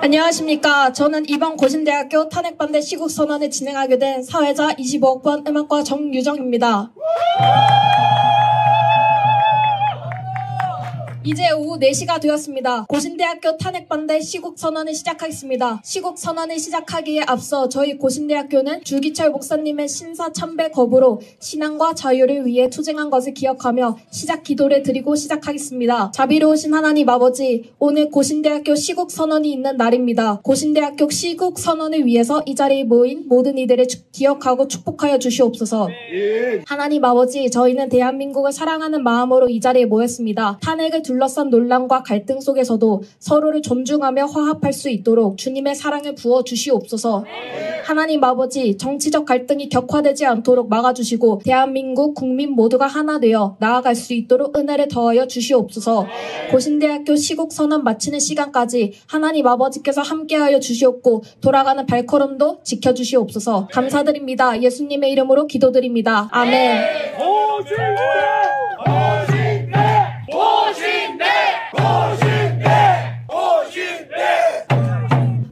안녕하십니까. 저는 이번 고신대학교 탄핵반대 시국선언을 진행하게 된 사회자 25학번 음악과 정유정입니다. 이제 오후 4시가 되었습니다. 고신대학교 탄핵반대 시국선언을 시작하겠습니다. 시국선언을 시작하기에 앞서 저희 고신대학교는 주기철 목사님의 신사참배 거부로 신앙과 자유를 위해 투쟁한 것을 기억하며 시작 기도를 드리고 시작하겠습니다. 자비로우신 하나님 아버지, 오늘 고신대학교 시국선언이 있는 날입니다. 고신대학교 시국선언을 위해서 이 자리에 모인 모든 이들을 기억하고 축복하여 주시옵소서. 하나님 아버지, 저희는 대한민국을 사랑하는 마음으로 이 자리에 모였습니다. 탄핵을 둘러싼 논란과 갈등 속에서도 서로를 존중하며 화합할 수 있도록 주님의 사랑을 부어 주시옵소서. 하나님 아버지, 정치적 갈등이 격화되지 않도록 막아주시고 대한민국 국민 모두가 하나 되어 나아갈 수 있도록 은혜를 더하여 주시옵소서. 고신대학교 시국선언 마치는 시간까지 하나님 아버지께서 함께하여 주시옵고 돌아가는 발걸음도 지켜주시옵소서. 감사드립니다. 예수님의 이름으로 기도드립니다. 아멘.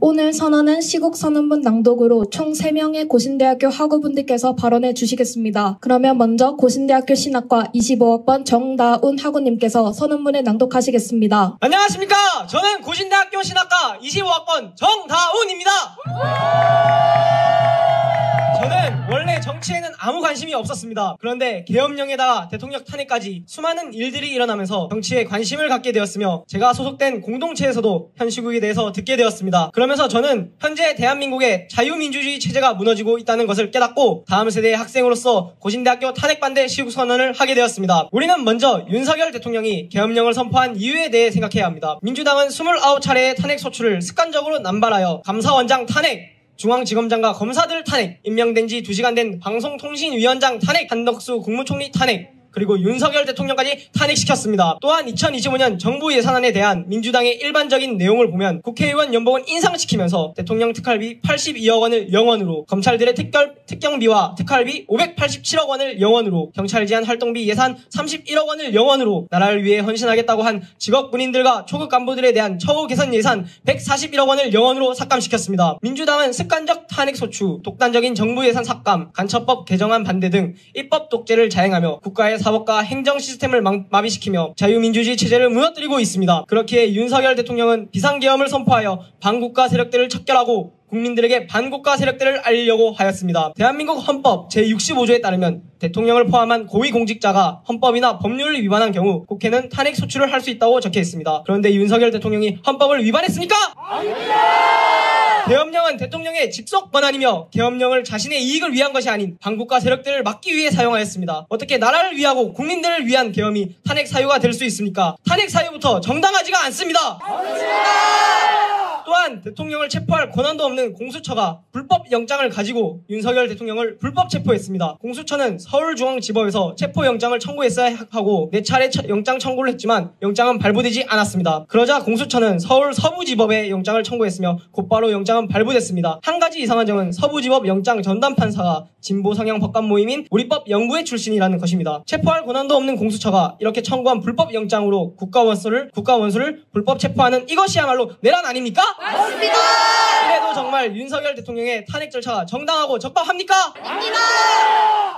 오늘 선언은 시국선언문 낭독으로 총 3명의 고신대학교 학우분들께서 발언해 주시겠습니다. 그러면 먼저 고신대학교 신학과 25학번 정다운 학우님께서 선언문을 낭독하시겠습니다. 안녕하십니까. 저는 고신대학교 신학과 25학번 정다운입니다. 저는 원래 정치에는 아무 관심이 없었습니다. 그런데 계엄령에다가 대통령 탄핵까지 수많은 일들이 일어나면서 정치에 관심을 갖게 되었으며 제가 소속된 공동체에서도 현 시국에 대해서 듣게 되었습니다. 그러면서 저는 현재 대한민국의 자유민주주의 체제가 무너지고 있다는 것을 깨닫고 다음 세대의 학생으로서 고신대학교 탄핵반대 시국선언을 하게 되었습니다. 우리는 먼저 윤석열 대통령이 계엄령을 선포한 이유에 대해 생각해야 합니다. 민주당은 29차례의 탄핵 소추를 습관적으로 남발하여 감사원장 탄핵, 중앙지검장과 검사들 탄핵, 임명된 지 2시간 된 방송통신위원장 탄핵, 한덕수 국무총리 탄핵, 그리고 윤석열 대통령까지 탄핵시켰습니다. 또한 2025년 정부 예산안에 대한 민주당의 일반적인 내용을 보면 국회의원 연봉은 인상시키면서 대통령 특활비 82억 원을 0원으로, 검찰들의 특경비와 특활비 587억 원을 0원으로, 경찰 제한 활동비 예산 31억 원을 0원으로, 나라를 위해 헌신하겠다고 한 직업 군인들과 초급 간부들에 대한 처우 개선 예산 141억 원을 0원으로 삭감시켰습니다. 민주당은 습관적 탄핵 소추, 독단적인 정부 예산 삭감, 간첩법 개정안 반대 등 입법 독재를 자행하며 국가의 사법과 행정 시스템을 마비시키며 자유민주주의 체제를 무너뜨리고 있습니다. 그렇기에 윤석열 대통령은 비상계엄을 선포하여 반국가 세력들을 척결하고 국민들에게 반국가 세력들을 알리려고 하였습니다. 대한민국 헌법 제65조에 따르면 대통령을 포함한 고위공직자가 헌법이나 법률을 위반한 경우 국회는 탄핵 소추를 할 수 있다고 적혀 있습니다. 그런데 윤석열 대통령이 헌법을 위반했습니까? 아닙니다! 계엄령은 대통령의 직속 권한이며 계엄령을 자신의 이익을 위한 것이 아닌 반국가 세력들을 막기 위해 사용하였습니다. 어떻게 나라를 위하고 국민들을 위한 계엄이 탄핵 사유가 될 수 있습니까? 탄핵 사유부터 정당하지가 않습니다. 또한 대통령을 체포할 권한도 없는 공수처가 불법 영장을 가지고 윤석열 대통령을 불법 체포했습니다. 공수처는 서울중앙지법에서 체포영장을 청구했어야 하고 4차례 영장 청구를 했지만 영장은 발부되지 않았습니다. 그러자 공수처는 서울 서부지법에 영장을 청구했으며 곧바로 영장은 발부됐습니다. 한 가지 이상한 점은 서부지법 영장 전담 판사가 진보 성향 법관 모임인 우리법 연구회 출신이라는 것입니다. 체포할 권한도 없는 공수처가 이렇게 청구한 불법 영장으로 국가 원수를 불법 체포하는 이것이야말로 내란 아닙니까? 맞습니다. 이래도 정말 윤석열 대통령의 탄핵 절차가 정당하고 적법합니까? 아닙니다.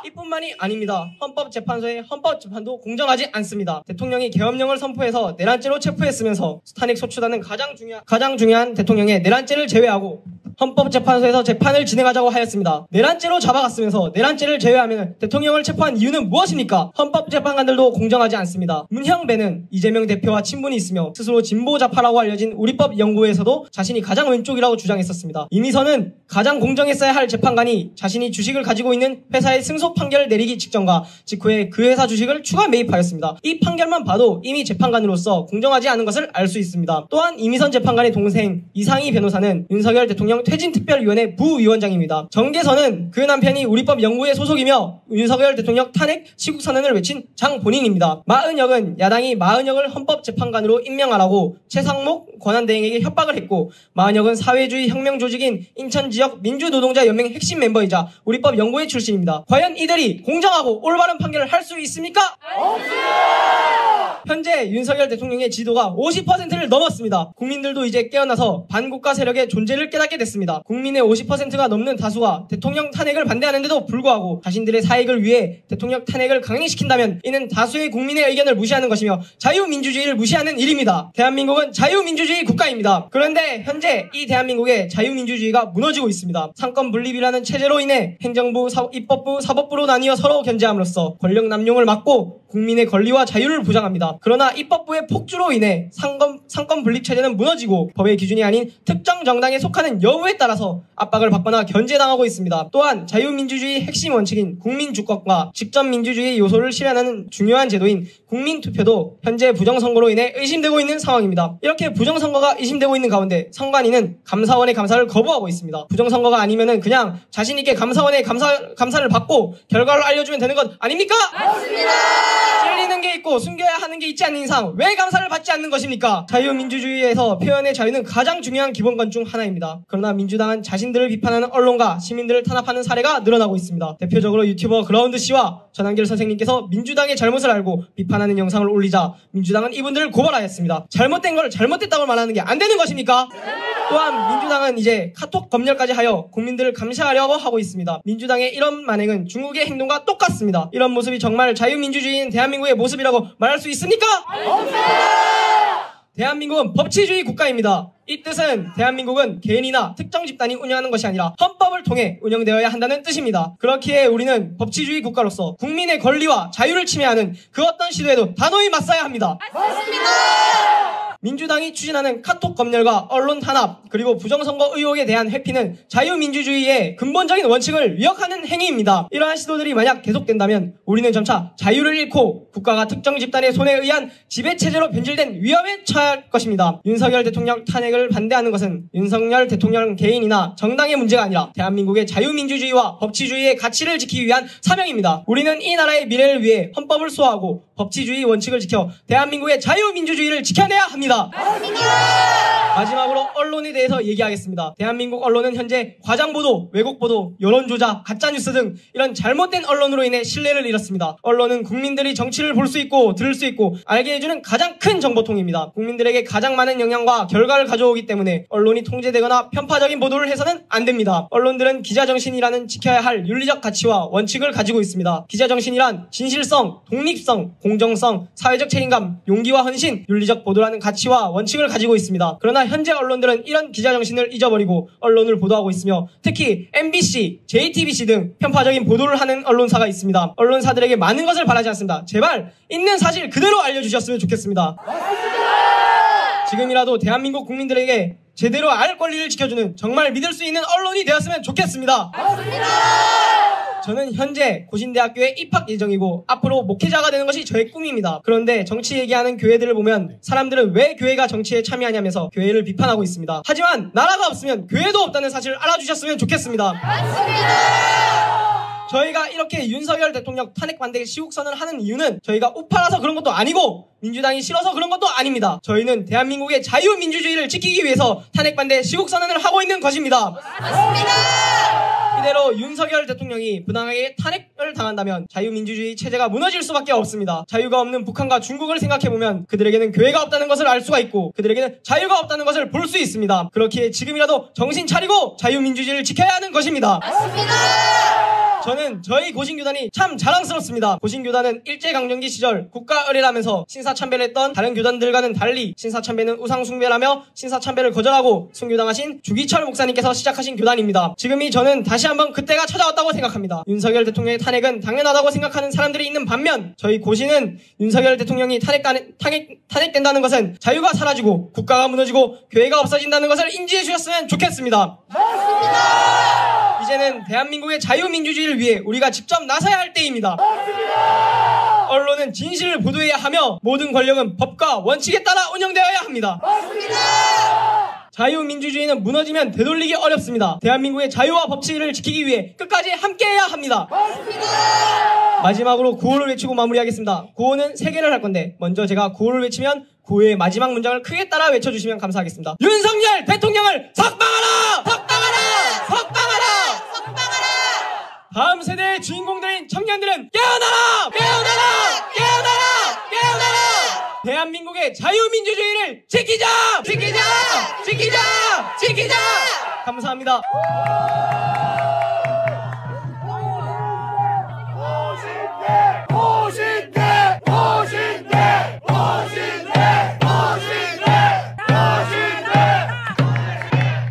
이뿐만이 아닙니다. 헌법재판소의 헌법재판도 공정하지 않습니다. 대통령이 계엄령을 선포해서 내란죄로 체포했으면서 탄핵 소추단은 가장 중요한 대통령의 내란죄를 제외하고 헌법재판소에서 재판을 진행하자고 하였습니다. 내란죄로 잡아갔으면서 내란죄를 제외하면 대통령을 체포한 이유는 무엇입니까? 헌법재판관들도 공정하지 않습니다. 문형배는 이재명 대표와 친분이 있으며 스스로 진보좌파라고 알려진 우리법 연구회에서도 자신이 가장 왼쪽이라고 주장했었습니다. 이미선은 가장 공정했어야 할 재판관이 자신이 주식을 가지고 있는 회사의 승소 판결을 내리기 직전과 직후에 그 회사 주식을 추가 매입하였습니다. 이 판결만 봐도 이미 재판관으로서 공정하지 않은 것을 알 수 있습니다. 또한 이미선 재판관의 동생 이상희 변호사는 윤석열 대통령 퇴진특별위원회 부위원장입니다. 정계선은 그 남편이 우리법 연구회 소속이며 윤석열 대통령 탄핵 시국선언을 외친 장본인입니다. 마은혁은 야당이 마은혁을 헌법재판관으로 임명하라고 최상목 권한대행에게 협박을 했고, 마은혁은 사회주의 혁명 조직인 인천지역 민주노동자연맹 핵심 멤버이자 우리법 연구회 출신입니다. 과연 이들이 공정하고 올바른 판결을 할 수 있습니까? 없습니다! 현재 윤석열 대통령의 지도가 50%를 넘었습니다. 국민들도 이제 깨어나서 반국가 세력의 존재를 깨닫게 됐습니다. 국민의 50%가 넘는 다수가 대통령 탄핵을 반대하는데도 불구하고 자신들의 사익을 위해 대통령 탄핵을 강행시킨다면 이는 다수의 국민의 의견을 무시하는 것이며 자유민주주의를 무시하는 일입니다. 대한민국은 자유민주주의 국가입니다. 그런데 현재 이 대한민국의 자유민주주의가 무너지고 있습니다. 상권 분립이라는 체제로 인해 행정부, 입법부, 사법부로 나뉘어 서로 견제함으로써 권력 남용을 막고 국민의 권리와 자유를 보장합니다. 그러나 입법부의 폭주로 인해 상권 분립 체제는 무너지고 법의 기준이 아닌 특정 정당에 속하는 여부에 따라서 압박을 받거나 견제당하고 있습니다. 또한 자유민주주의의 핵심 원칙인 국민주권과 직접민주주의 요소를 실현하는 중요한 제도인 국민투표도 현재 부정선거로 인해 의심되고 있는 상황입니다. 이렇게 부정선거가 의심되고 있는 가운데 선관위는 감사원의 감사를 거부하고 있습니다. 부정선거가 아니면은 그냥 자신있게 감사원의 감사를 받고 결과를 알려주면 되는 것 아닙니까? 맞습니다. 찔리는 게 있고 숨겨야 하는 게 있지 않는 이상 왜 감사를 받지 않는 것입니까? 자유민주주의에서 표현의 자유는 가장 중요한 기본권 중 하나입니다. 그러나 민주당은 자신들을 비판하는 언론과 시민들을 탄압하는 사례가 늘어나고 있습니다. 대표적으로 유튜버 그라운드 씨와 전한길 선생님께서 민주당의 잘못을 알고 비판하는 영상을 올리자 민주당은 이분들을 고발하였습니다. 잘못된 걸 잘못됐다고 말하는 게 안 되는 것입니까? 또한 민주당은 이제 카톡 검열까지 하여 국민들을 감시하려고 하고 있습니다. 민주당의 이런 만행은 중국의 행동과 똑같습니다. 이런 모습이 정말 자유민주주의인 대한민국의 모습이라고 말할 수 있습니까? 대한민국은 법치주의 국가입니다. 이 뜻은 대한민국은 개인이나 특정 집단이 운영하는 것이 아니라 헌법을 통해 운영되어야 한다는 뜻입니다. 그렇기에 우리는 법치주의 국가로서 국민의 권리와 자유를 침해하는 그 어떤 시도에도 단호히 맞서야 합니다. 맞습니다. 민주당이 추진하는 카톡 검열과 언론 탄압 그리고 부정선거 의혹에 대한 회피는 자유민주주의의 근본적인 원칙을 위협하는 행위입니다. 이러한 시도들이 만약 계속된다면 우리는 점차 자유를 잃고 국가가 특정 집단의 손에 의한 지배체제로 변질된 위험에 처할 것입니다. 윤석열 대통령 탄핵을 반대하는 것은 윤석열 대통령 개인이나 정당의 문제가 아니라 대한민국의 자유민주주의와 법치주의의 가치를 지키기 위한 사명입니다. 우리는 이 나라의 미래를 위해 헌법을 수호하고 법치주의 원칙을 지켜 대한민국의 자유민주주의를 지켜내야 합니다. 마지막으로 언론에 대해서 얘기하겠습니다. 대한민국 언론은 현재 과장보도, 왜곡보도, 여론조작, 가짜뉴스 등 이런 잘못된 언론으로 인해 신뢰를 잃었습니다. 언론은 국민들이 정치를 볼 수 있고 들을 수 있고 알게 해주는 가장 큰 정보통입니다. 국민들에게 가장 많은 영향과 결과를 가져오기 때문에 언론이 통제되거나 편파적인 보도를 해서는 안 됩니다. 언론들은 기자정신이라는 지켜야 할 윤리적 가치와 원칙을 가지고 있습니다. 기자정신이란 진실성, 독립성, 공정성, 사회적 책임감, 용기와 헌신, 윤리적 보도라는 가치와 원칙을 가지고 있습니다. 그러나 현재 언론들은 이런 기자정신을 잊어버리고 언론을 보도하고 있으며 특히 MBC, JTBC 등 편파적인 보도를 하는 언론사가 있습니다. 언론사들에게 많은 것을 바라지 않습니다. 제발 있는 사실 그대로 알려주셨으면 좋겠습니다. 지금이라도 대한민국 국민들에게 제대로 알 권리를 지켜주는 정말 믿을 수 있는 언론이 되었으면 좋겠습니다. 저는 현재 고신대학교에 입학 예정이고 앞으로 목회자가 되는 것이 저의 꿈입니다. 그런데 정치 얘기하는 교회들을 보면 사람들은 왜 교회가 정치에 참여하냐면서 교회를 비판하고 있습니다. 하지만 나라가 없으면 교회도 없다는 사실을 알아주셨으면 좋겠습니다. 저희가 이렇게 윤석열 대통령 탄핵 반대 시국선언을 하는 이유는 저희가 우파라서 그런 것도 아니고 민주당이 싫어서 그런 것도 아닙니다. 저희는 대한민국의 자유민주주의를 지키기 위해서 탄핵 반대 시국선언을 하고 있는 것입니다. 이대로 윤석열 대통령이 부당하게 탄핵을 당한다면 자유민주주의 체제가 무너질 수밖에 없습니다. 자유가 없는 북한과 중국을 생각해보면 그들에게는 교회가 없다는 것을 알 수가 있고 그들에게는 자유가 없다는 것을 볼 수 있습니다. 그렇기에 지금이라도 정신 차리고 자유민주주의를 지켜야 하는 것입니다. 저는 저희 고신교단이 참 자랑스럽습니다. 고신교단은 일제강점기 시절 국가의례라면서 신사참배를 했던 다른 교단들과는 달리 신사참배는 우상숭배라며 신사참배를 거절하고 순교당하신 주기철 목사님께서 시작하신 교단입니다. 지금이 저는 다시 한번 그때가 찾아왔다고 생각합니다. 윤석열 대통령의 탄핵은 당연하다고 생각하는 사람들이 있는 반면 저희 고신은 윤석열 대통령이 탄핵된다는 것은 자유가 사라지고 국가가 무너지고 교회가 없어진다는 것을 인지해 주셨으면 좋겠습니다. 이제는 대한민국의 자유민주주의를 위해 우리가 직접 나서야 할 때입니다. 언론은 진실을 보도해야 하며 모든 권력은 법과 원칙에 따라 운영되어야 합니다. 자유민주주의는 무너지면 되돌리기 어렵습니다. 대한민국의 자유와 법치를 지키기 위해 끝까지 함께해야 합니다. 마지막으로 구호를 외치고 마무리하겠습니다. 구호는 3개를 할 건데 먼저 제가 구호를 외치면 구호의 마지막 문장을 크게 따라 외쳐주시면 감사하겠습니다. 윤석열 대통령을 석방하라! 석방하라! 석방하라! 석방하라! 다음 세대의 주인공들인 청년들은 깨어나라! 깨어나라! 깨어나라! 깨어나라! 대한민국의 자유민주주의를 지키자! 지키자! 지키자! 지키자! 감사합니다.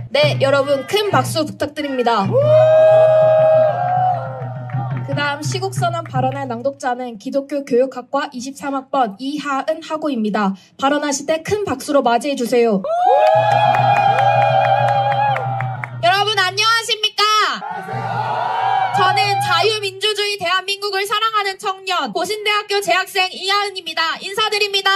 네, 여러분 큰 박수 부탁드립니다. 그 다음 시국선언 발언할 낭독자는 기독교 교육학과 23학번 이하은 학우입니다. 발언하실 때 큰 박수로 맞이해주세요. 여러분 안녕하십니까? 저는 자유민주주의 대한민국을 사랑하는 청년 고신대학교 재학생 이하은입니다. 인사드립니다.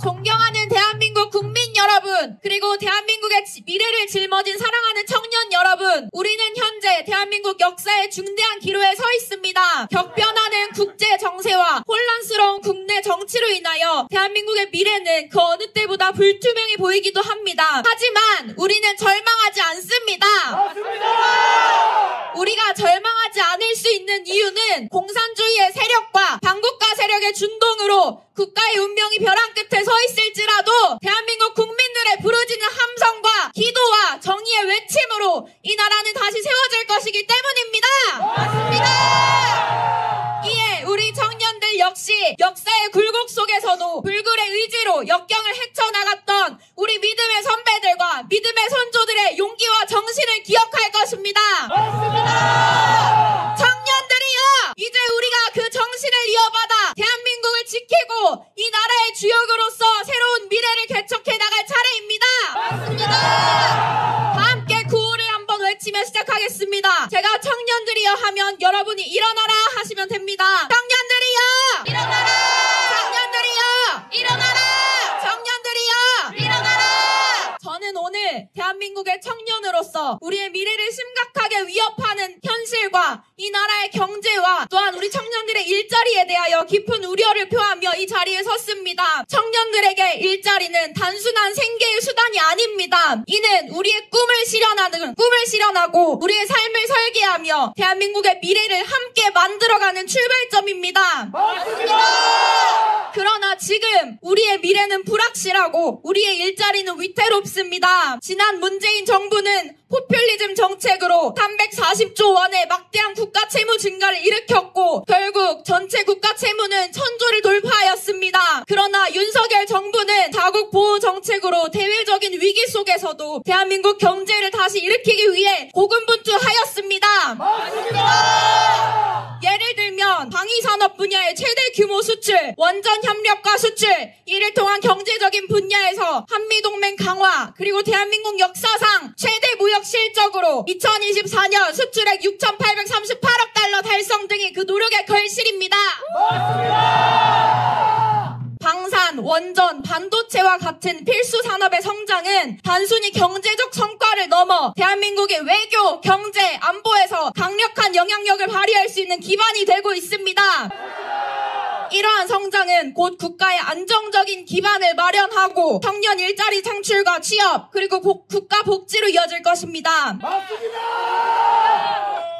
존경하는 대한민국 국민 여러분, 그리고 대한민국의 미래를 짊어진 사랑하는 청년 여러분, 우리는 현재 대한민국 역사의 중대한 기로에 서 있습니다. 격변하는 국제 정세와 혼란스러운 국내 정치로 인하여 대한민국의 미래는 그 어느 때보다 불투명해 보이기도 합니다. 하지만 우리는 절망하지 않습니다. 맞습니다. 우리가 절망하지 않을 수 있는 이유는 공산주의의 세력과 반국가 세력의 준동으로 국가의 운명이 벼랑 끝에 서 있을지라도 대한민국 국민들의 부르짖는 함성과 기도와 정의의 외침으로 이 나라는 다시 세워질 것이기 때문입니다. 맞습니다. 이에 우리 청년들 역시 역사의 굴곡 속에서도 불굴의 의지로 역경을 헤쳐나갔던 우리 믿음의 선배들과 믿음의 선조들의 용기와 정신을 기억할 것입니다. 맞습니다. 청년들이여, 이제 우리가 그 정신을 이어받아 대한민국을 지키고 이 나라의 주역으로서 새로운 미래를 개척해 나갈 차례입니다. 맞습니다. 다 함께 구호를 한번 외치며 시작하겠습니다. 제가 청년들이여 하면 여러분이 일어나라 하시면 됩니다. 청년들이여 일어나라! 청년들이여 일어나라! 청년들이여 일어나라! 저는 오늘 대한민국의 청년으로서 우리의 미래를 심각하게 위협하는 현실과 이 나라의 경제와 또한 우리 청년들의 일자리에 대하여 깊은 우려를 표하며 이 자리에 섰습니다. 청년들에게 일자리는 단순한 생계의 수단이 아닙니다. 이는 우리의 꿈을 실현하고 우리의 삶을 설계하며 대한민국의 미래를 함께 만들어가는 출발점입니다. 맞습니다. 그러나 지금 우리의 미래는 불확실하고 우리의 일자리는 위태롭습니다. 지난 문재인 정부는 포퓰리즘 정책으로 340조 원의 막대한 국가 채무 증가를 일으켰고 결국 전체 국가 채무는 1000조를 돌파하였습니다. 그러나 윤석열 정부는 자국 보호 정책으로 대외적인 위기 속에서도 대한민국 경제를 다시 일으키기 위해 고군분투하였습니다. 맞습니다. 예를 들면 방위산업 분야의 최대 규모 수출, 원전 협력과 수출, 이를 통한 경제적인 분야에서 한미동맹 강화, 그리고 대한민국 역사상 최대 무역 실적으로 2024년 수출액 6,838억 달러 달성 등이 그 노력의 결실입니다. 맞습니다. 방산, 원전, 반도체와 같은 필수 산업의 성장은 단순히 경제적 성과를 넘어 대한민국의 외교, 경제, 안보에서 강력한 영향력을 발휘할 수 있는 기반이 되고 있습니다. 이러한 성장은 곧 국가의 안정적인 기반을 마련하고 청년 일자리 창출과 취업, 그리고 국가 복지로 이어질 것입니다. 맞습니다.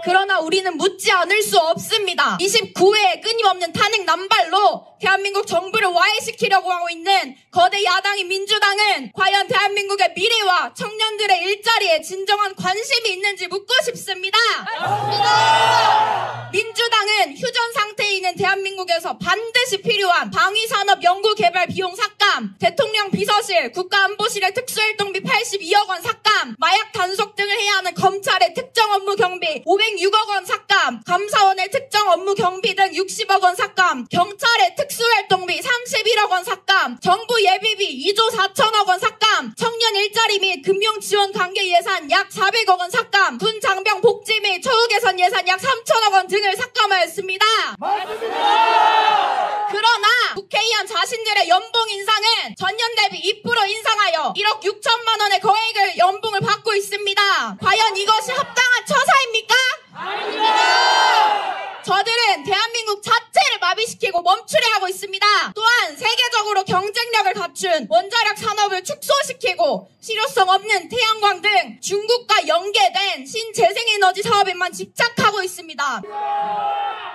그러나 우리는 묻지 않을 수 없습니다. 29회의 끊임없는 탄핵 남발로 대한민국 정부를 와해시키려고 하고 있는 거대 야당인 민주당은 과연 대한민국의 미래와 청년들의 일자리에 진정한 관심이 있는지 묻고 싶습니다. 맞습니다. 민주당은 휴전 상태에 있는 대한민국에서 반드시 필요한 방위산업 연구개발 비용 삭감, 대통령 비서실, 국가안보실의 특수활동비 82억 원 삭감, 마약 단속 등을 해야 하는 검찰의 특정 업무 경비 506억 원 삭감, 감사원의 특정 업무 경비 등 60억 원 삭감, 경찰의 특수활동비 31억 원 삭감, 정부 예비비 2조 4천억 원 삭감, 청년 일자리 및 금융지원 관계 예산 약 400억 원 삭감, 군 장병 복지 및 처우 개선 예산 약 3천억 원 등을 삭감하였습니다. 맞습니다. 그러나 국회의원 자신들의 연봉 인상은 전년 대비 2% 인상하여 1억 6천만 원의 거액을 연봉을 받고 있습니다. 과연 이것이 합당한 처사입니까? 아닙니다. 저들은 대한민국 자체를 마비시키고 멈추려 하고 있습니다. 또한 세계적으로 경쟁력을 갖춘 원자력 산업을 축소시키고 실효성 없는 태양광 등 중국과 연계된 신재생에너지 사업에만 집착하고 있습니다.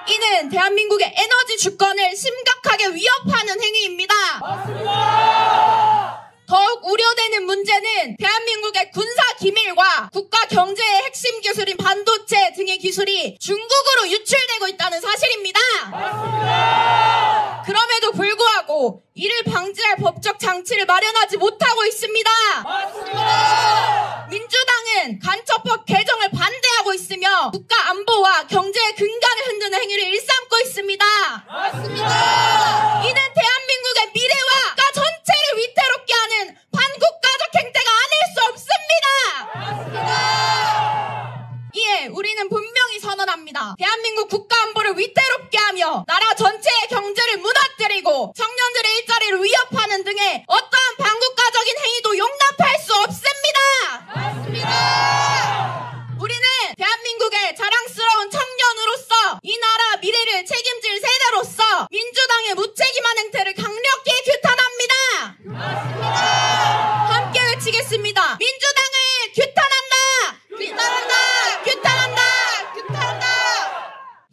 이는 대한민국의 에너지 주권을 심각하게 위협하는 행위입니다. 더욱 우려되는 문제는 대한민국의 군사 기밀과 국가 경제의 핵심 기술인 반도체 등의 기술이 중국으로 유출되고 있다는 사실입니다. 그럼에도 불구하고 이를 방지할 법적 장치를 마련하지 못하고 있습니다. 민주당은 간첩법 개정을 반대하고 있으며 국가 안보와 경제의 근간을 흔드는 행위를 일삼고 있습니다. 이는 대한민국의 미래와 국가 전체를 위태롭게 하는 반국가적 행태가 아닐 수 없습니다. 이에 우리는 분명히 선언합니다. 대한민국 국가 안보를 위태롭게 하며 나라 전체의 경제를 무너뜨리고 청년들의 일자리를 위협하는 등의 어떠한 반국가적인 행위도 용납할 수 없습니다. 우리는 대한민국의 자랑스러운 청년으로서 이 나라 미래를 책임질 세대로서 민주당의 무책임한 행태를 강력히 규탄합니다. 함께 외치겠습니다. 민주당을 규탄한다! 규탄한다! 규탄한다! 규탄한다!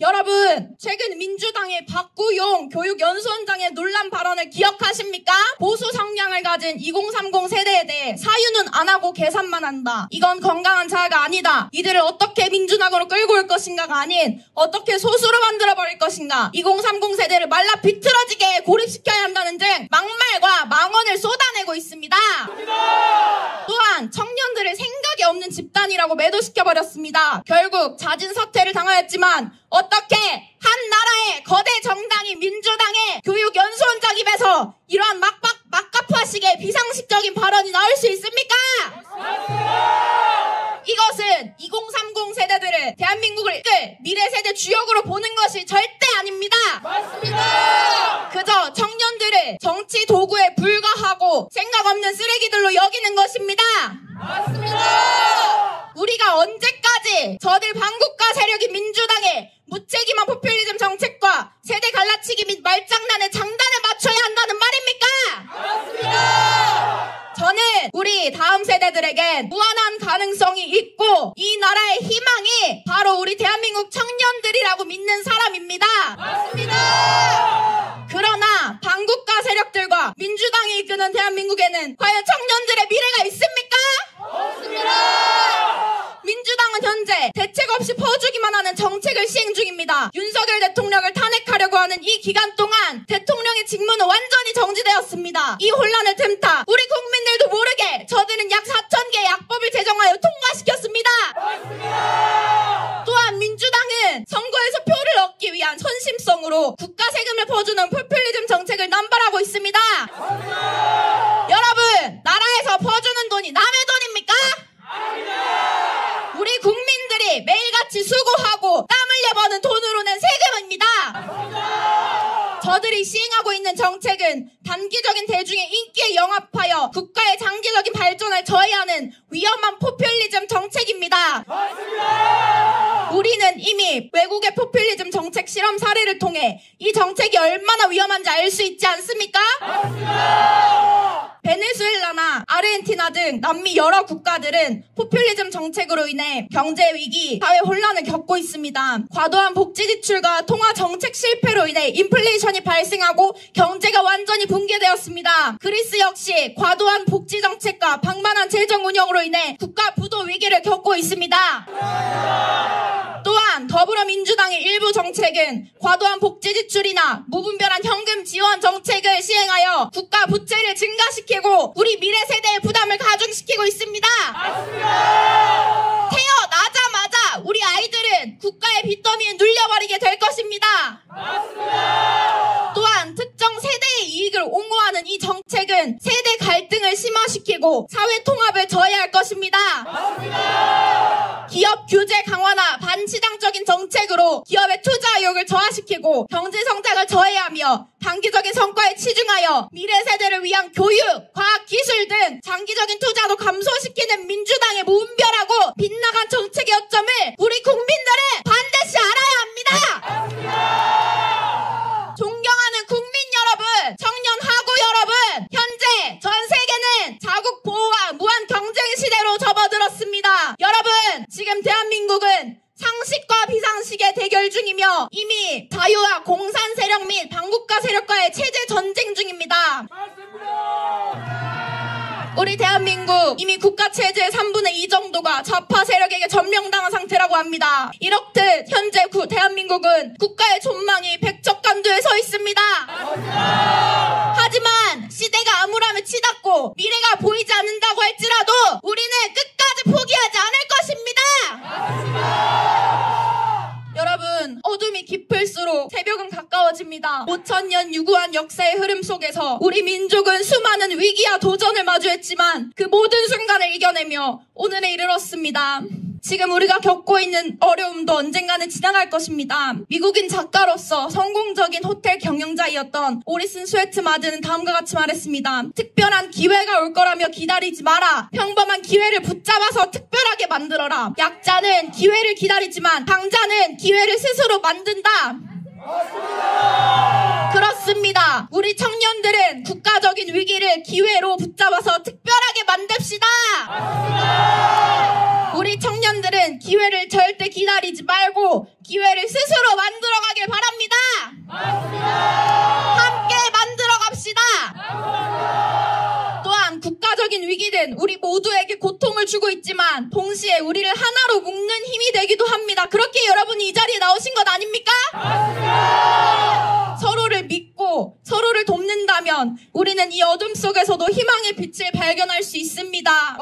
여러분, 최근 민주당의 박구용 교육연수원장의 논란 발언을 기억하십니까? 보수 성향을 가진 2030 세대에 대해 사유는 안 하고 계산만 한다. 이건 건강한 자아가 아니다. 이들을 어떻게 민주당으로 끌고 올 것인가가 아닌 어떻게 소수로 만들어버릴 것인가. 2030 세대를 말라 비틀어지게 고립시켜야 한다는 등 막말과 망언을 쏟아내고 있습니다. 또한 청년들을 생각이 없는 집단이라고 매도시켜버렸습니다. 결국 잦은 사퇴를 당하였지만 어떻게 한 나라의 거대 정당인 민주당의 교육연수원장 입에서 이러한 막가파식의 비상식적인 발언이 나올 수 있습니까? 이것은 2030 세대들을 대한민국을 이끌 미래세대 주역으로 보는 것이 절대 아닙니다. 그저 청년들을 정치 도구에 불과하고 생각 없는 쓰레기들로 여기는 것입니다. 우리가 언제까지 저들 반국가 세력인 민주당의 무책임한 포퓰리즘 정책과 세대 갈라치기 및 말장난의 장단을 맞춰야 한다는 말입니까? 저는 우리 다음 세대들에겐 무한한 가능성이 있고 이 나라의 희망이 바로 우리 대한민국 청년들이라고 믿는 사람입니다. 그러나 반국가 세력들과 민주당이 이끄는 대한민국에는 과연 청년들의 미래가 있습니까? 민주당은 현재 대책 없이 퍼주기만 하는 정책을 시행 중입니다. 윤석열 대통령을 탄핵하려고 하는 이 기간 동안 대통령의 직무는 완전히 정지되었습니다. 이 혼란을 틈타 우리 국민들도 모르게 저들은 약 4,000개의 약법을 제정하여 통과시켰습니다. 또한 민주당은 선거에서 표를 얻기 위한 선심성으로 국가 세금을 퍼주는 포퓰리즘 정책을 남발하고 있습니다. 여러분, 나라에서 퍼주는 돈이 남의 돈입니까? 우리 국민들이 매일같이 수고하고 땀 흘려 버는 돈으로 낸 세금입니다. 저들이 시행하고 있는 정책은 단기적인 대중의 인기에 영합하여 국가의 장기적인 발전을 저해하는 위험한 포퓰리즘 정책입니다. 우리는 이미 외국의 포퓰리즘 정책 실험 사례를 통해 이 정책이 얼마나 위험한지 알 수 있지 않습니까? 베네수엘라나 아르헨티나 등 남미 여러 국가들은 포퓰리즘 정책으로 인해 경제 위기, 사회 혼란을 겪고 있습니다. 과도한 복지 지출과 통화 정책 실패로 인해 인플레이션이 발생하고 경제가 완전히 붕괴되었습니다. 그리스 역시 과도한 복지 정책과 방만한 재정 운영으로 인해 국가 부도 위기를 겪고 있습니다. 또한 더불어민주당의 일부 정책은 과도한 복지 지출이나 무분별한 현금 지원 정책을 시행하여 국가 부채를 증가시키고 우리 미래 세대의 부담을 가중시키고 있습니다. 태어나자마자 우리 아이들은 국가의 빚더미에 눌려버리게 될 것입니다. 또한 특정 세대의 이익을 옹호하는 이 정책은 세대 갈등을 심화시키고 사회 통합을 저해할 것입니다. 기업 규제 강화나 반시장적인 정책으로 기업의 투자 의욕을 저하시키고 경제 성장을 저해하며 단기적인 성과에 치중하여 미래 세대를 위한 교육, 과학, 기술 등 장기적인 투자도 감소시키는 민주당의 무분별하고 빗나간 정책의 요점을 우리 국민들은 반드시 알아야 합니다. 존경하는 국민 여러분, 청년 하구 여러분, 현재 전 세계는 자국 대한민국은 상식과 비상식의 대결 중이며 이미 자유와 공산 세력 및 반국가 세력과의 체제 전쟁 중입니다. 우리 대한민국 이미 국가 체제의 3분의 2 정도가 좌파 세력에게 점령당한 상태라고 합니다. 이렇듯 현재 대한민국은 국가의 존망이 백척간두에 서 있습니다. 하지만 시대가 암울함에 치닫고 미래가 보이지 않는다고 할지라도 우리는 끝까지 포기하지 않을 것입니다. 여러분, 어둠이 깊을수록 새벽은 가까워집니다. 5000년 유구한 역사의 흐름 속에서 우리 민족은 수많은 위기와 도전을 마주했지만 그 모든 순간을 이겨내며 오늘에 이르렀습니다. 지금 우리가 겪고 있는 어려움도 언젠가는 지나갈 것입니다. 미국인 작가로서 성공적인 호텔 경영자이었던 오리슨 스웨트마드는 다음과 같이 말했습니다. 특별한 기회가 올 거라며 기다리지 마라. 평범한 기회를 붙잡아서 특별하게 만들어라. 약자는 기회를 기다리지만 강자는 기회를 스스로 만든다. 그렇습니다. 우리 청년들은 국가적인 위기를 기회로 붙잡아서 특별하게 만듭시다. 우리 청년들은 기회를 절대 기다리지 말고 기회를 스스로 만들어가길 바랍니다. 함께 만들어 갑시다. 또한 국가적인 위기는 우리 모두에게 고통을 주고 있지만 동시에 우리를 하나로 묶는 힘이 되기도 합니다. 그렇게 여러분이 이 자리에 나오신 것 아닙니까? 서로를 믿고 서로를 돕는다면 우리는 이 어둠 속에서도 희망의 빛을 발견할 수 있습니다.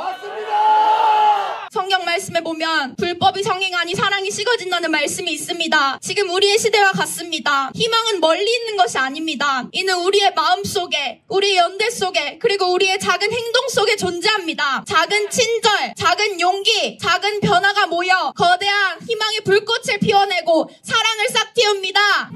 성경 말씀에 보면 불법이 성행하니 사랑이 식어진다는 말씀이 있습니다. 지금 우리의 시대와 같습니다. 희망은 멀리 있는 것이 아닙니다. 이는 우리의 마음 속에, 우리의 연대 속에, 그리고 우리의 작은 행동 속에 존재합니다. 작은 친절, 작은 용기, 작은 변화가 모여 거대한 희망의 불꽃을 피워내고 사랑을 싹 틔웁니다.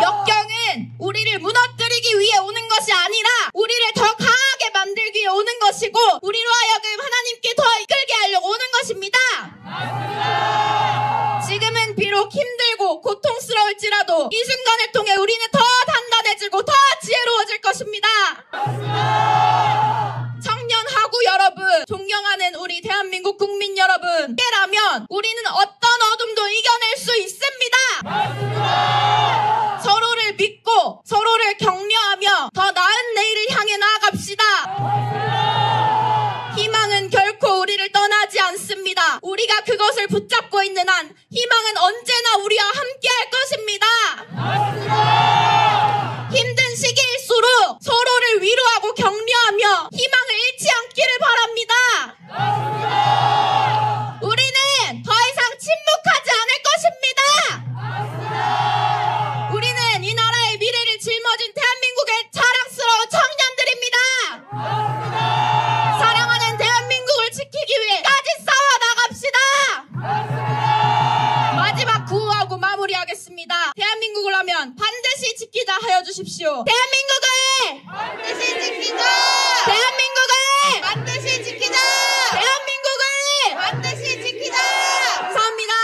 역경은 우리를 무너뜨리기 위해 오는 것이 아니라 우리를 더 강하게 만들기 위해 오는 것이고 우리로 하여금 하나님께 더 이끌게 하려고 오는 것입니다. 지금은 비록 힘들고 고통스러울지라도 이 순간을 통해 우리는 더 단단해지고 더 지혜로워질 것입니다. 청년 하구 여러분, 존경하는 우리 대한민국 국민 여러분, 깨라면 우리는 어떤 어둠도 이겨낼 수 있습니다. 서로를 믿고 서로를 격려하며 더 나은 내일을 향해 나아갑시다. 희망은 결코 우리를 떠나지 않습니다. 우리가 그것을 붙잡고 있는 한 희망은 언제나 우리와 함께 할 것입니다. 힘든 시기일수록 서로를 위로하고 격려하며 희망을 잃지 않기를 바랍니다. 우리는 더 이상 침묵하지 않을 것입니다. 우리는 이 나라의 미래를 짊어진 대한민국의 자랑스러운 청년들입니다. 사랑하는 대한민국을 지키기 위해까지 싸워 나갑시다. 마지막 구호하고 마무리하겠습니다. 대한민국을 하면 반드시 지키자 하여 주십시오. 대한민국을 반드시 지키자. 대한민국을 반드시 지키자. 대한민국을 반드시 지키자. 감사합니다.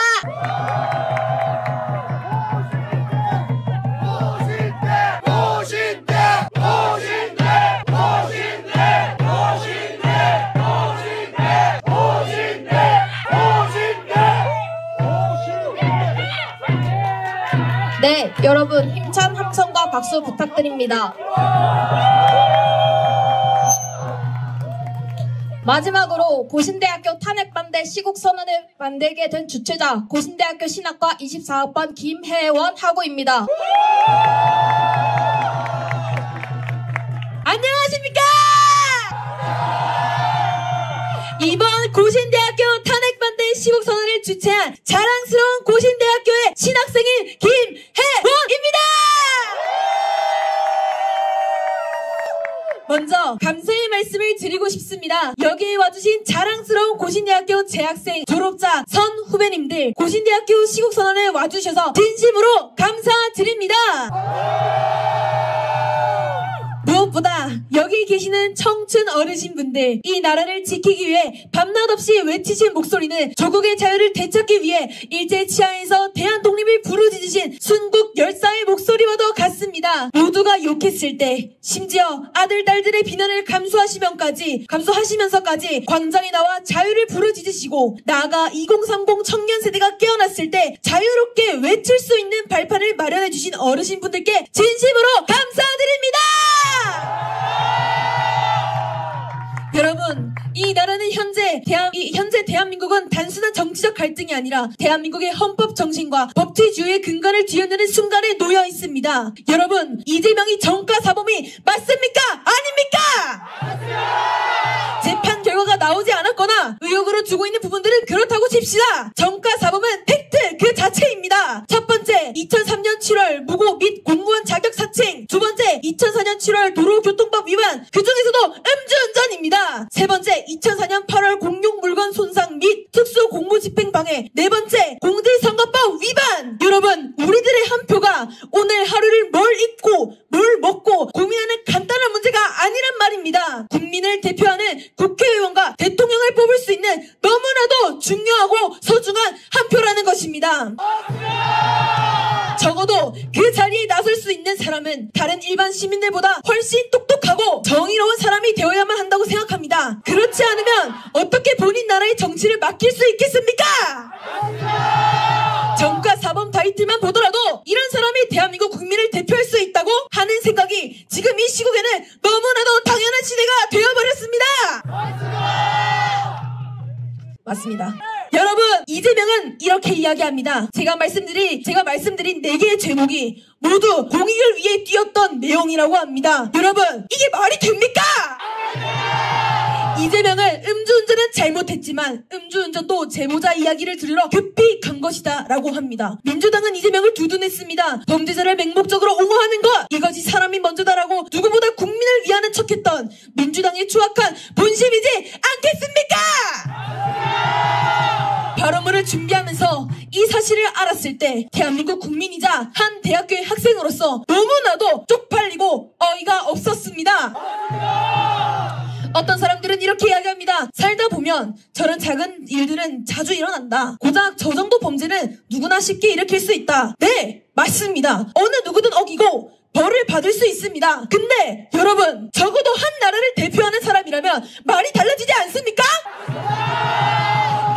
네, 여러분 힘찬 함성과 박수 부탁드립니다. 마지막으로 고신대학교 탄핵반대 시국선언을 만들게 된 주최자 고신대학교 신학과 24학번 김혜원 학우입니다. 안녕하십니까? 이번 고신대학교 탄핵반대 시국선언을 주최한 자랑스러운 고신대학교의 신학생인 김혜원입니다. 먼저 감사의 말씀을 드리고 싶습니다. 여기에 와주신 자랑스러운 고신대학교 재학생, 졸업자, 선 후배님들, 고신대학교 시국선언에 와주셔서 진심으로 감사드립니다. 무엇보다 여기 여기 계시는 청춘 어르신분들, 이 나라를 지키기 위해 밤낮 없이 외치신 목소리는 조국의 자유를 되찾기 위해 일제 치하에서 대한 독립을 부르짖으신 순국 열사의 목소리와도 같습니다. 모두가 욕했을 때, 심지어 아들 딸들의 비난을 감수하시면서까지 광장에 나와 자유를 부르짖으시고, 나아가 2030 청년 세대가 깨어났을 때 자유롭게 외칠 수 있는 발판을 마련해주신 어르신분들께 진심으로 감사드립니다. 여러분, 이 나라는 현재 대한민국은 단순한 정치적 갈등이 아니라 대한민국의 헌법 정신과 법치주의의 근간을 뒤흔드는 순간에 놓여 있습니다. 여러분, 이재명이 정가 사범이 맞습니까? 아닙니까? 맞습니다. 재판 결과가 나오지 않았거나 의혹으로 두고 있는 부분들은 그렇다고 칩시다. 정가 사범은 팩트 그 자체입니다. 첫 번째, 2003년 7월 무고 및 공무원 자격 사칭. 두 번째, 2004년 7월 도로교통법 위반. 그 중에서도 음주운전입니다. 세 번째, 2004년 8월 공용 물건 손상 및 특수 공무집행 방해. 네 번째, 공직선거법 위반. 여러분, 우리들의 한 표가 오늘 하루를 뭘 입고 뭘 먹고 고민하는 간단한 문제가 아니란 말입니다. 국민을 대표하는 국회의원과 대통령을 뽑을 수 있는 너무나도 중요하고 소중한 한 표라는 것입니다. 적어도 그 자리에 나설 수 있는 사람은 다른 일반 시민들보다 훨씬 똑똑하고 정의로운 사람이 되어야만 한다고 생각합니다. 그렇지 않으면 어떻게 본인 나라의 정치를 맡길 수 있겠습니까? 정가 사범 타이틀만 보더라도 이런 사람이 대한민국 국민을 대표할 수 있다고 하는 생각이 지금 이 시국에는 너무나도 당연한 시대가 되어버렸습니다. 맞습니다. 여러분, 이재명은 이렇게 이야기합니다. 제가 말씀드린 4개의 제목이 모두 공익을 위해 뛰었던 내용이라고 합니다. 여러분, 이게 말이 됩니까? 이재명은 음주운전은 잘못했지만 음주운전도 제보자 이야기를 들으러 급히 간 것이다 라고 합니다. 민주당은 이재명을 두둔했습니다. 범죄자를 맹목적으로 옹호하는 것, 이것이 사람이 먼저다라고 누구보다 국민을 위하는 척했던 민주당의 추악한 본심이지 않겠습니까? 발언문을 준비하면서 이 사실을 알았을 때 대한민국 국민이자 한 대학교의 학생으로서 너무나도 쪽팔리고 어이가 없었습니다. 어떤 사람들은 이렇게 이야기합니다. 살다 보면 저런 작은 일들은 자주 일어난다. 고작 저 정도 범죄는 누구나 쉽게 일으킬 수 있다. 네, 맞습니다. 어느 누구든 어기고 벌을 받을 수 있습니다. 근데 여러분, 적어도 한 나라를 대표하는 사람이라면 말이 달라지지 않습니까?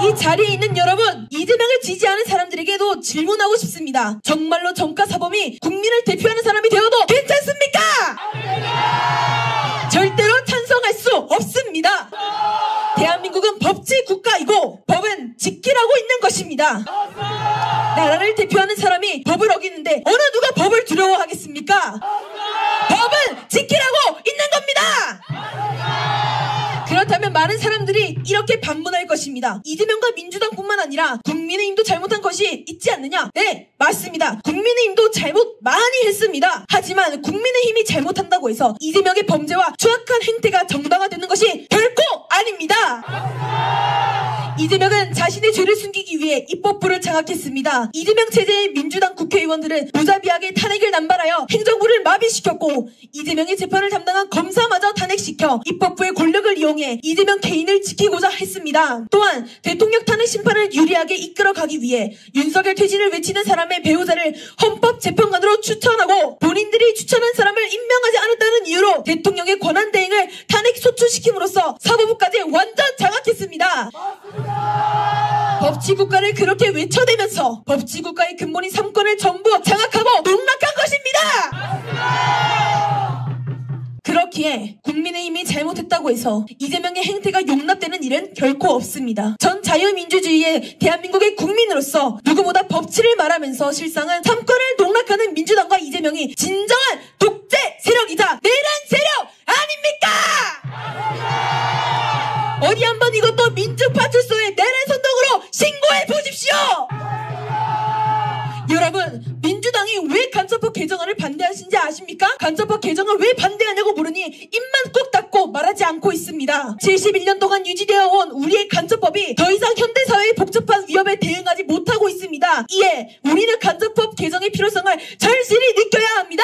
이 자리에 있는 여러분, 이재명을 지지하는 사람들에게도 질문하고 싶습니다. 정말로 정가 사범이 국민을 대표하는 사람이 되어도 괜찮습니까? 절대로 찬성할 수 없습니다. 대한민국은 법치 국가이고 법은 지키라고 있는 것입니다. 나라를 대표하는 사람이 법을 어기는데 어느 누가 법을 두려워하겠습니까? 법은 지키라고 있는 겁니다. 그렇다면 많은 사람들이 이렇게 반문할 것입니다. 이재명과 민주당뿐만 아니라 국민의힘도 잘못한 것이 있지 않느냐? 네, 맞습니다. 국민의힘도 잘못 많이 했습니다. 하지만 국민의힘이 잘못한다고 해서 이재명의 범죄와 추악한 행태가 정당화되는 것이 결코 아닙니다. 이재명은 자신의 죄를 숨기기 위해 입법부를 장악했습니다. 이재명 체제의 민주당 국회의원들은 무자비하게 탄핵을 남발하여 행정부를 마비시켰고, 이재명의 재판을 담당한 검사마저 탄핵시켜 입법부의 권력을 이용해 이재명 개인을 지키고자 했습니다. 또한 대통령 탄핵 심판을 유리하게 이끌어가기 위해 윤석열 퇴진을 외치는 사람의 배우자를 헌법재판관으로 추천하고 본인들이 추천한 사람을 임명하지 않았다는 이유로 대통령의 권한대행을 탄핵 소추시킴으로써 사법부까지 완전 장악했습니다. 법치국가를 그렇게 외쳐대면서 법치국가의 근본인 3권을 전부 장악하고 농락한 것입니다. 그렇기에 국민의힘이 잘못했다고 해서 이재명의 행태가 용납되는 일은 결코 없습니다. 전 자유민주주의의 대한민국의 국민으로서 누구보다 법치를 말하면서 실상은 3권을 농락하는 민주당과 이재명이 진정한 독재 세력이자 내란 세력 아닙니까? 어디 한번 이것도 민주파출소의 내란 선동으로 신고해 보십시오. 여러분, 민주당이 왜 간첩법 개정안을 반대하신지 아십니까? 간첩법 개정을 왜 반대하냐고 물으니 입만 꼭 닫고 말하지 않고 있습니다. 71년 동안 유지되어 온 우리의 간첩법이 더 이상 현대사회의 복잡한 위협에 대응하지 못하고 있습니다. 이에 우리는 간첩법 개정의 필요성을 절실히 느껴야 합니다.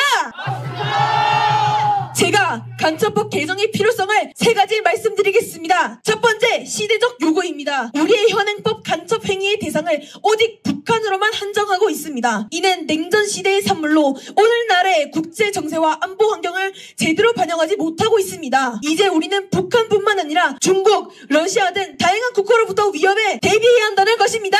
제가 간첩법 개정의 필요성을 3가지 말씀드리겠습니다. 첫 번째, 시대적 요구입니다. 우리의 현행법 간첩 행위의 대상을 오직 북한으로만 한정하고 있습니다. 이는 냉전 시대의 산물로 오늘날의 국제 정세와 안보 환경을 제대로 반영하지 못하고 있습니다. 이제 우리는 북한뿐만 아니라 중국, 러시아 등 다양한 국가로부터 위협에 대비해야 한다는 것입니다.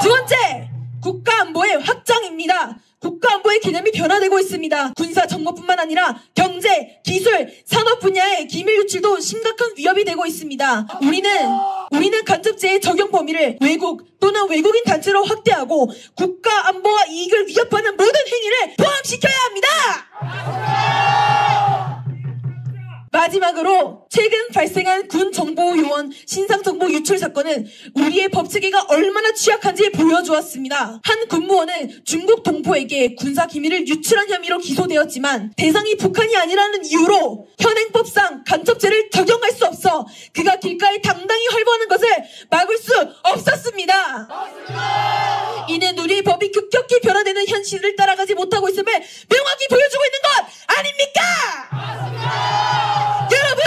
두 번째, 국가안보의 확장입니다. 국가안보의 개념이 변화되고 있습니다. 군사 정보뿐만 아니라 경제, 기술, 산업 분야의 기밀 유출도 심각한 위협이 되고 있습니다. 우리는 간첩죄의 적용 범위를 외국 또는 외국인 단체로 확대하고 국가안보와 이익을 위협하는 모든 행위를 포함시켜야 합니다. 마지막으로 최근 발생한 군 정보 요원 신상 정보 유출 사건은 우리의 법체계가 얼마나 취약한지 보여주었습니다. 한 군무원은 중국 동포에게 군사 기밀을 유출한 혐의로 기소되었지만 대상이 북한이 아니라는 이유로 현행법상 간첩죄를 적용할 수 없어 그가 길가에 당당히 활보하는 것을 막을 수 없었습니다. 이는 우리의 법이 급격히 변화되는 현실을 따라가지 못하고 있음을 명확히 보여주고 있는 것 아닙니까? 여러분,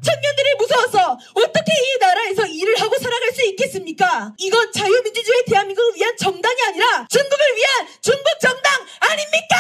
청년들이 무서워서 어떻게 이 나라에서 일을 하고 살아갈 수 있겠습니까? 이건 자유민주주의 대한민국을 위한 정당이 아니라 중국을 위한 중국 정당 아닙니까?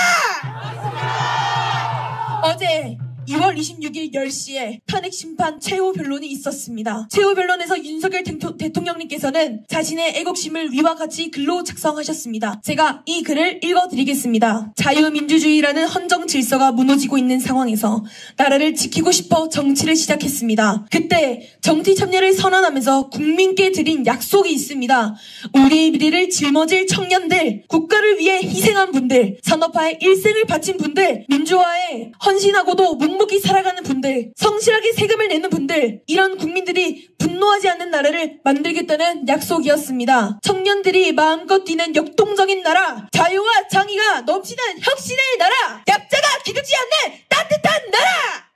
어제 2월 26일 10시에 탄핵 심판 최후 변론이 있었습니다. 최후 변론에서 윤석열 대통령님께서는 자신의 애국심을 위와 같이 글로 작성하셨습니다. 제가 이 글을 읽어드리겠습니다. 자유민주주의라는 헌정 질서가 무너지고 있는 상황에서 나라를 지키고 싶어 정치를 시작했습니다. 그때 정치 참여를 선언하면서 국민께 드린 약속이 있습니다. 우리의 미래를 짊어질 청년들, 국가를 위해 희생한 분들, 산업화에 일생을 바친 분들, 민주화에 헌신하고도 묵묵히 살아가는 분들, 성실하게 세금을 내는 분들, 이런 국민들이 분노하지 않는 나라를 만들겠다는 약속이었습니다. 청년들이 마음껏 뛰는 역동적인 나라, 자유와 정의가 넘치는 혁신의 나라, 약자가 기죽지 않는 따뜻한 나라!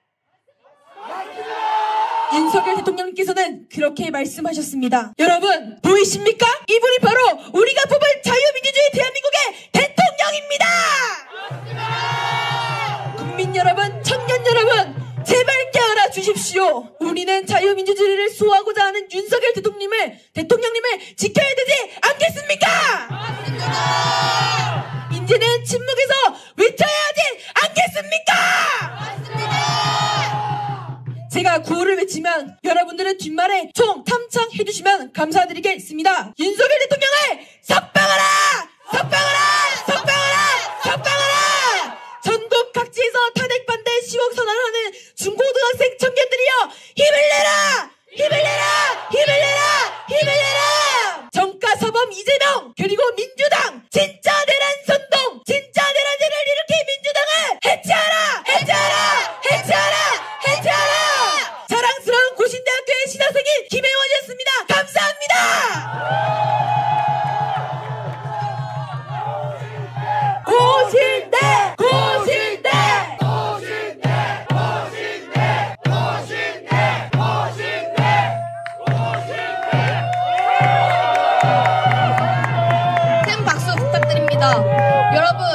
윤석열 대통령님께서는 그렇게 말씀하셨습니다. 여러분, 보이십니까? 이분이 바로 우리가 뽑을 자유민주주의 대한민국의 대통령입니다! 국민 여러분, 청년 여러분, 제발 깨어나 주십시오. 우리는 자유민주주의를 수호하고자 하는 윤석열 대통령님을 지켜야 되지 않겠습니까? 맞습니다. 이제는 침묵에서 외쳐야 하지 않겠습니까? 맞습니다. 제가 구호를 외치면 여러분들은 뒷말에 총 탐창해주시면 감사드리겠습니다. 윤석열 대통령을 석방하라! 석방하라! 석방하라! 석방하라! 전국 각지에서 탄핵 반대 시국 선언하는 중고등학생 청년들이여, 힘을 내라! 힘을 내라! 힘을 내라! 힘을 내라! 정가 사범 이재명 그리고 민주당 진짜 내란 선동, 진짜 내란죄를 일으킨 민주당을 해체하라! 해체하라! 해체하라! 해체하라! 자랑스러운 고신대학교의 신학생인 김혜원이었습니다. 감사합니다. 고실대! 고실대! 고실대! 고실대! 고실대! 고실대! 큰 박수 부탁드립니다. 여러분,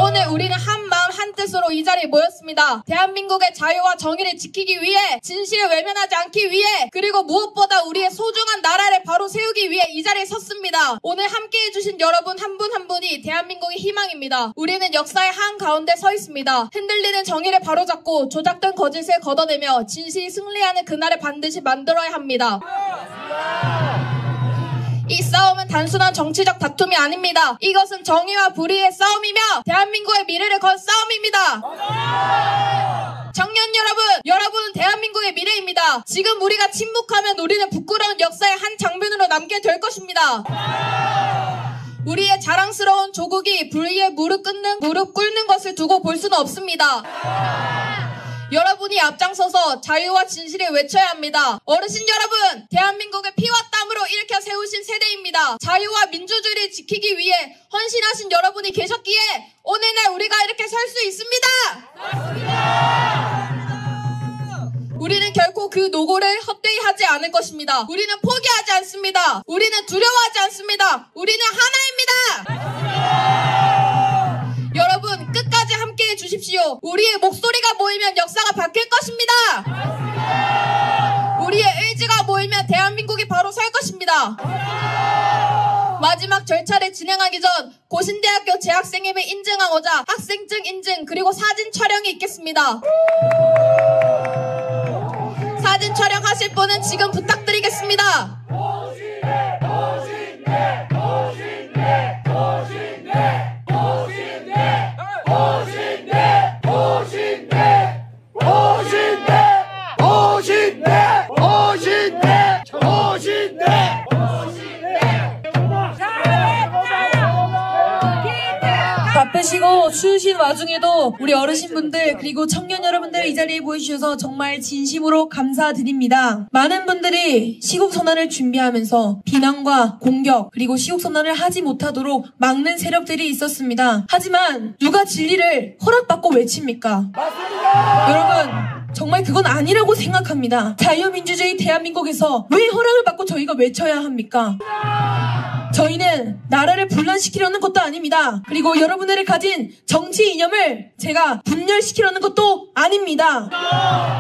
오늘 우리는 한 마음 한 뜻으로 이 자리에 모였습니다. 대한민국의 자유와 정의를 지키기 위해, 진실을 외면하지 않기 위해, 그리고 무엇보다 우리의 소중한 나라를 바로 세우기 위해 이 자리에 섰습니다. 오늘 함께해 주신 여러분 한 분 한 분이 대한민국의 희망입니다. 우리는 역사의 한가운데 서 있습니다. 흔들리는 정의를 바로잡고 조작된 거짓을 걷어내며 진실이 승리하는 그날을 반드시 만들어야 합니다. 이 싸움은 단순한 정치적 다툼이 아닙니다. 이것은 정의와 불의의 싸움이며 대한민국의 미래를 건 싸움입니다. 청년 여러분, 여러분은 대한민국의 미래입니다. 지금 우리가 침묵하면 우리는 부끄러운 역사의 한 장면으로 남게 될 것입니다. 우리의 자랑스러운 조국이 불의에 무릎 꿇는 것을 두고 볼 수는 없습니다. 여러분이 앞장서서 자유와 진실을 외쳐야 합니다. 어르신 여러분, 대한민국의 피와 땀으로 일으켜 세우신 세대입니다. 자유와 민주주의를 지키기 위해 헌신하신 여러분이 계셨기에 오늘날 우리가 이렇게 설 수 있습니다. 맞습니다. 우리는 결코 그 노고를 헛되이 하지 않을 것입니다. 우리는 포기하지 않습니다. 우리는 두려워하지 않습니다. 우리는 하나입니다. 맞습니다. 여러분, 끝까지 함께해 주시기 주십시오. 우리의 목소리가 모이면 역사가 바뀔 것입니다. 우리의 의지가 모이면 대한민국이 바로 설 것입니다. 마지막 절차를 진행하기 전 고신대학교 재학생임을 인증하고자 학생증 인증 그리고 사진 촬영이 있겠습니다. 사진 촬영하실 분은 지금 부탁드리겠습니다. 바쁘시고 추우신 와중에도 우리 어르신분들 그리고 청년 여러분들 이 자리에 모여주셔서 정말 진심으로 감사드립니다. 많은 분들이 시국선언을 준비하면서 비난과 공격 그리고 시국선언을 하지 못하도록 막는 세력들이 있었습니다. 하지만 누가 진리를 허락받고 외칩니까? 맞습니다. 여러분 정말 그건 아니라고 생각합니다. 자유민주주의 대한민국에서 왜 허락을 받고 저희가 외쳐야 합니까? 저희는 나라를 분란시키려는 것도 아닙니다. 그리고 여러분들이 가진 정치 이념을 제가 분열시키려는 것도 아닙니다.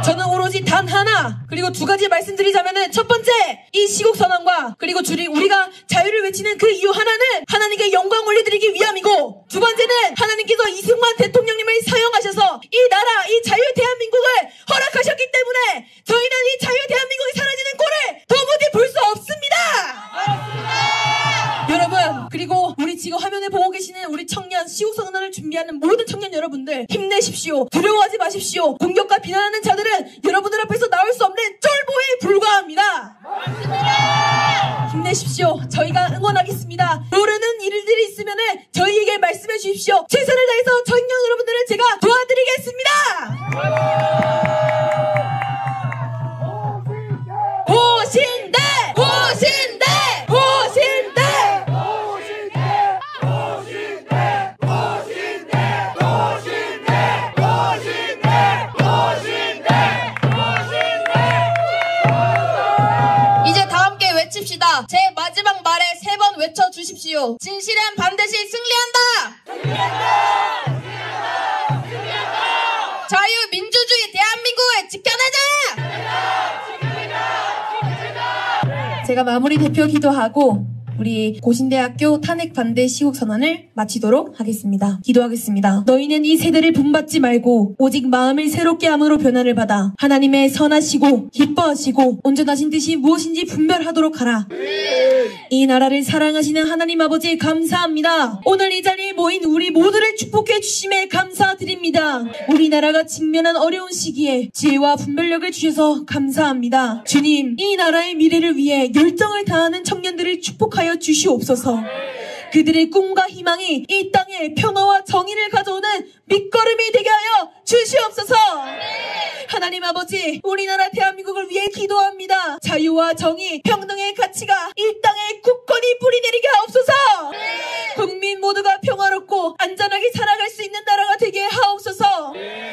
저는 오로지 단 하나 그리고 두 가지 말씀드리자면은 첫 번째 이 시국선언과 그리고 우리가 자유를 외치는 그 이유 하나는 하나님께 영광 올려드리기 위함이고 두 번째는 하나님께서 이승만 대통령님을 사용하셔서 이 나라 이 자유 대한민국을 허락하셨기 때문에 저희는 이 자유 대한민국이 사라지는 꼴을 도무지 볼 수 없습니다. 여러분 그리고 우리 지금 화면에 보고 계시는 우리 청년 시국선언을 준비하는 모든 청년 여러분들 힘내십시오. 두려워하지 마십시오. 공격과 비난하는 자들은 여러분들 앞에서 나올 수 없는 쫄보에 불과합니다. 힘내십시오. 저희가 응원하겠습니다. 모르는 일들이 있으면 저희에게 말씀해 주십시오. 최선을 다해서 청년 여러분들을 제가 도와드리겠습니다. 고신대! 고신대! 고신대! 이제 다 함께 외칩시다. 제 마지막 말에 3번 외쳐주십시오. 진실은 반드시 승리한다. 승리한다. 승리한다. 승리한다. 자유민주주의 대한민국을 지켜내자. 제가 마무리 대표 기도하고 우리 고신대학교 탄핵 반대 시국선언을 마치도록 하겠습니다. 기도하겠습니다. 너희는 이 세대를 본받지 말고 오직 마음을 새롭게 함으로 변화를 받아 하나님의 선하시고 기뻐하시고 온전하신 뜻이 무엇인지 분별하도록 하라. 이 나라를 사랑하시는 하나님 아버지 감사합니다. 오늘 이 자리에 모인 우리 모두를 축복해 주심에 감사드립니다. 우리나라가 직면한 어려운 시기에 지혜와 분별력을 주셔서 감사합니다. 주님, 이 나라의 미래를 위해 열정을 다하는 청년들을 축복하여 주시옵소서. 그들의 꿈과 희망이 이 땅에 평화와 정의를 가져오는 밑거름이 되게 하여 주시옵소서. 하나님 아버지, 우리나라 대한민국을 위해 기도합니다. 자유와 정의, 평등의 가치가 이 땅에 굳건히 뿌리내리게 하옵소서. 국민 모두가 평화롭고 안전하게 살아갈 수 있는 나라가 되게 하옵소서.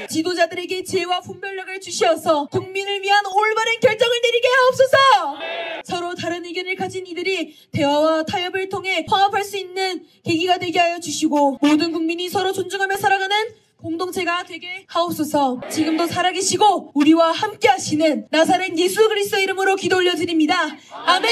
지도자들에게 지혜와 분별력을 주시어서 국민을 위한 올바른 결정을 내리게 하옵소서. 서로 다른 의견을 가진 이들이 대화와 타협을 통해 화합할 수 있는 계기가 되게 하여 주시고 모든 국민이 서로 존중하며 살아가는 공동체가 되게 하옵소서. 지금도 살아계시고 우리와 함께 하시는 나사렛 예수 그리스도 이름으로 기도 올려드립니다. 아멘.